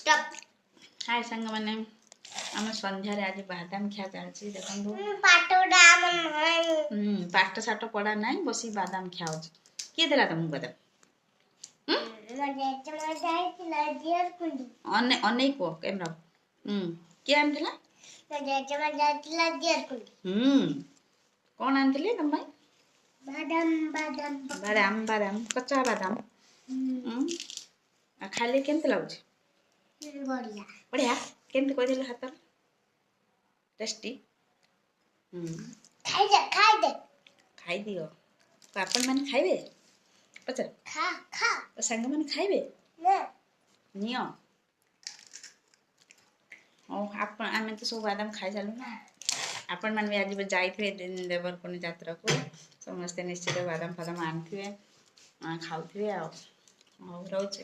हाय सांग मैंने आम संध्यारे आज बादाम खिया चलती देखो पाठ साठ पढ़ा ना बस बादाम खिया किए देला तुमको बादाम अनेक कैमरा किए आनला कौन आनते तुम बादाम बादाम कच्चा बादाम खाली केमती लगुच बढ़िया केमती कहदेलु हाथ टेस्टी खाई दियो तो आपण मैंने खाइबे पचार सांग मैंने खाइबे नियो आम तो सब बादाम खाई सारू ना आपण मैंने आज जाइए देवरकोनी यात्रा को समस्ते निश्चित बादाम फादाम आनी खाऊे रोचे।